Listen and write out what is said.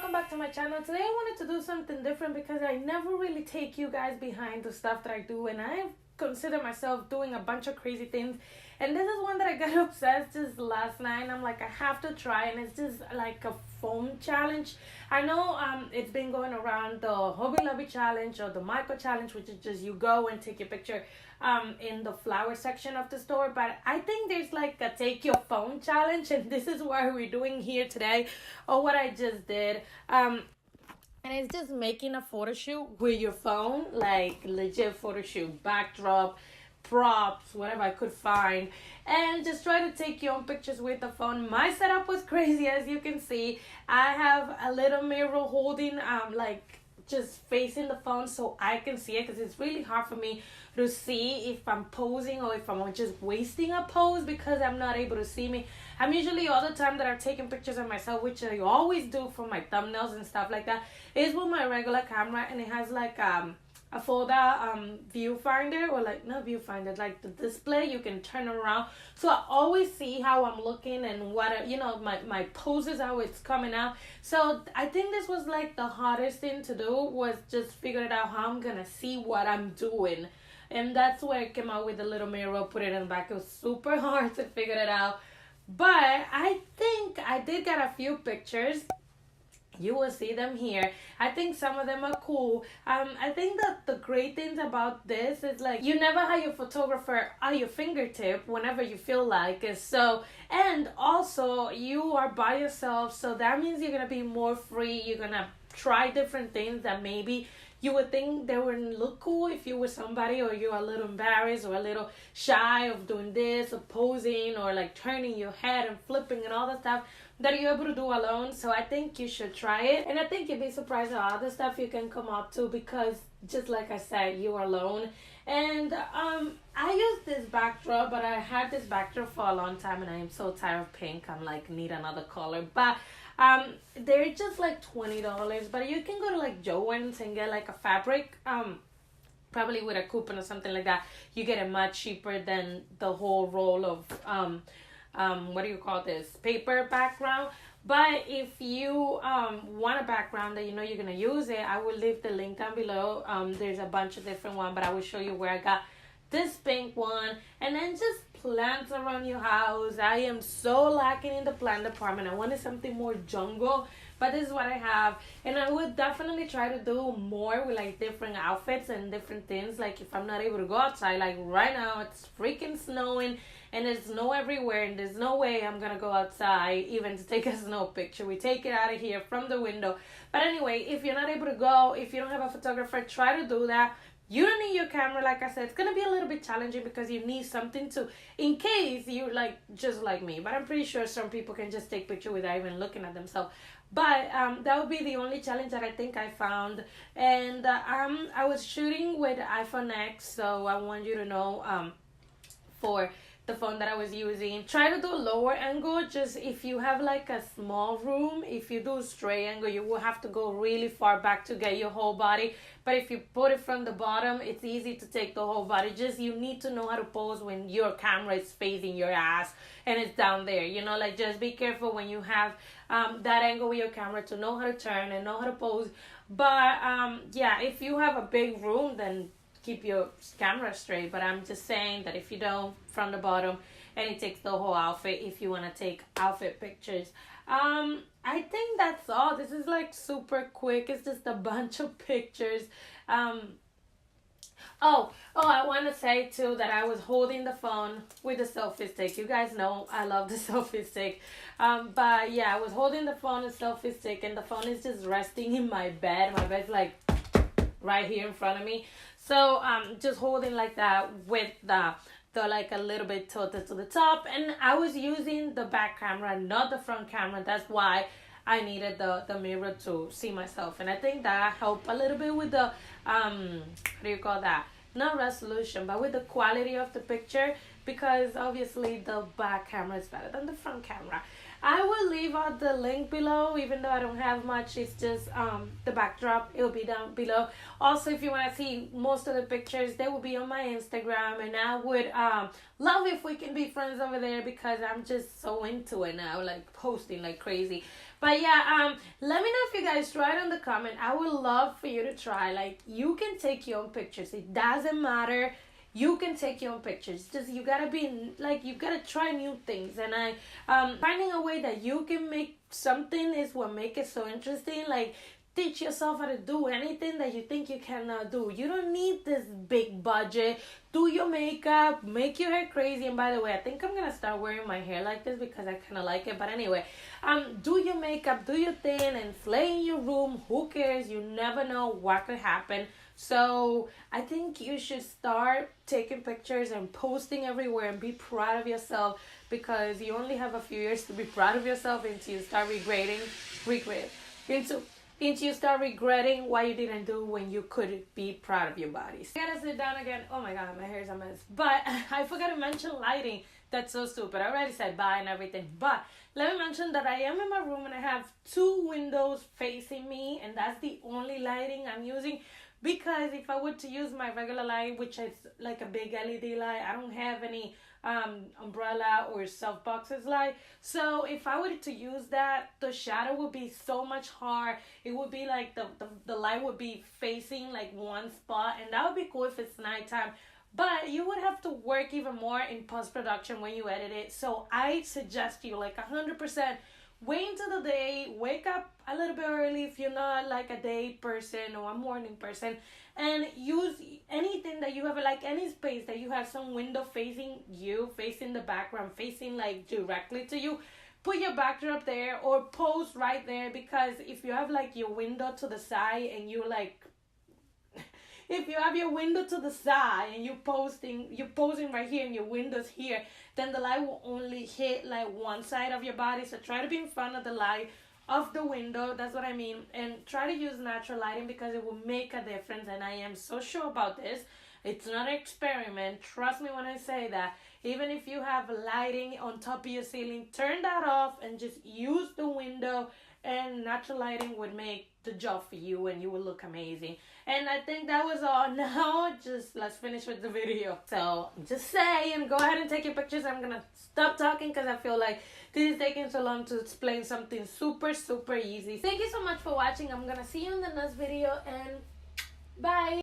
welcome back to my channel. Today I wanted to do something different because I never really take you guys behind the stuff that I do, and I consider myself doing a bunch of crazy things. And this is one that I got obsessed just last night, and I'm like, I have to try, and it's just like a foam challenge. I know it's been going around the Hobby Lobby challenge or the Michael challenge, which is just you go and take your picture in the flower section of the store, but I think there's like a take your phone challenge, and this is what we're doing here today, or what I just did. And it's just making a photo shoot with your phone, like legit photo shoot, backdrop, props, whatever I could find, and just try to take your own pictures with the phone. My setup was crazy, as you can see. I have a little mirror holding like just facing the phone so I can see it, because it's really hard for me to see if I'm posing or if I'm just wasting a pose because I'm not able to see me. I'm usually, all the time that I'm taking pictures of myself, which I always do for my thumbnails and stuff like that, is with my regular camera, and it has like a folder viewfinder, or like not viewfinder, like the display you can turn around, so I always see how I'm looking and what my poses, how it's coming out. So I think this was like the hardest thing to do, was just figuring out how I'm gonna see what I'm doing, and that's where I came out with the little mirror, put it in the back. It was super hard to figure it out, but I think I did get a few pictures. You will see them here. I think some of them are cool. I think that the great things about this is, like, you never have your photographer at your fingertip whenever you feel like it. So, and also you are by yourself, so that means you're gonna be more free. You're gonna try different things that maybe you would think they wouldn't look cool if you were somebody, or you're a little embarrassed or a little shy of doing this, or posing, or like turning your head and flipping and all that stuff that you're able to do alone. So I think you should try it, and I think you'd be surprised at all the stuff you can come up to, because just like I said, you're alone. And I used this backdrop, but I had this backdrop for a long time, and I am so tired of pink. I'm like, need another color. But they're just like $20, but you can go to like Joann's and get like a fabric, probably with a coupon or something like that. You get it much cheaper than the whole roll of what do you call this, paper background. But if you want a background that you know you're gonna use it, I will leave the link down below. There's a bunch of different ones, but I will show you where I got this pink one. And then just plants around your house. I am so lacking in the plant department. I wanted something more jungle, but this is what I have. And I would definitely try to do more with like different outfits and different things. Like if I'm not able to go outside, like right now it's freaking snowing and there's snow everywhere, and there's no way I'm gonna go outside even to take a snow picture. We take it out of here from the window. But anyway, if you're not able to go, if you don't have a photographer, try to do that. You don't need your camera. Like I said, it's going to be a little bit challenging because you need something to, in case you like, just like me. But I'm pretty sure some people can just take pictures without even looking at themselves. But that would be the only challenge that I think I found. And I was shooting with iPhone X, so I want you to know for the phone that I was using, try to do lower angle. Just if you have like a small room, if you do straight angle, you will have to go really far back to get your whole body. But if you put it from the bottom, it's easy to take the whole body. Just you need to know how to pose when your camera is facing your ass and it's down there. You know, like just be careful when you have that angle with your camera to know how to turn and know how to pose. But yeah, if you have a big room, then keep your camera straight. But I'm just saying that if you don't, from the bottom, and it takes the whole outfit if you want to take outfit pictures. I think that's all. This is like super quick. It's just a bunch of pictures. Oh, I want to say too that I was holding the phone with the selfie stick. You guys know I love the selfie stick. But yeah, I was holding the phone and selfie stick, and the phone is just resting in my bed. My bed's like right here in front of me. So just holding like that with the like a little bit tilted to the top, and I was using the back camera, not the front camera. That's why I needed the mirror to see myself, and I think that helped a little bit with the what do you call that, not resolution, but with the quality of the picture, because obviously the back camera is better than the front camera. I will leave out the link below, even though I don't have much. It's just the backdrop. It'll be down below. Also, if you want to see most of the pictures, they will be on my Instagram, and I would love if we can be friends over there, because I'm just so into it now, like posting like crazy. But yeah, let me know if you guys try it on the comment. I would love for you to try. Like, you can take your own pictures. It doesn't matter. You can take your own pictures. Just you gotta be like, you gotta try new things. And finding a way that you can make something is what make it so interesting. Like, teach yourself how to do anything that you think you cannot do. You don't need this big budget. Do your makeup, make your hair crazy. And by the way, I think I'm gonna start wearing my hair like this because I kind of like it. But anyway, do your makeup, do your thing, and slay in your room. Who cares? You never know what could happen. So I think you should start taking pictures and posting everywhere and be proud of yourself, because you only have a few years to be proud of yourself until you start until you start regretting what you didn't do when you could be proud of your body. I gotta sit down again. Oh my god, my hair's a mess. But I forgot to mention lighting. That's so stupid. I already said bye and everything. But let me mention that I am in my room and I have 2 windows facing me, and that's the only lighting I'm using. Because if I were to use my regular light, which is like a big LED light, I don't have any umbrella or softboxes light. So if I were to use that, the shadow would be so much hard. It would be like the light would be facing like one spot, and that would be cool if it's nighttime. But you would have to work even more in post-production when you edit it. So I suggest you, like 100%, wait until the day, wake up a little bit early if you're not like a day person or a morning person, and use anything that you have, like any space that you have some window facing you, facing the background, facing like directly to you. Put your backdrop there or pose right there, because if you have like your window to the side and you like, if you have your window to the side and you're posing right here and your window's here, then the light will only hit like one side of your body. So try to be in front of the light of the window. That's what I mean. And try to use natural lighting, because it will make a difference. And I am so sure about this. It's not an experiment. Trust me when I say that. Even if you have lighting on top of your ceiling, turn that off and just use the window, and natural lighting would make the job for you and you will look amazing. And I think that was all. Now just let's finish with the video. So just saying, go ahead and take your pictures. I'm gonna stop talking because I feel like this is taking so long to explain something super easy. Thank you so much for watching. I'm gonna see you in the next video, and bye.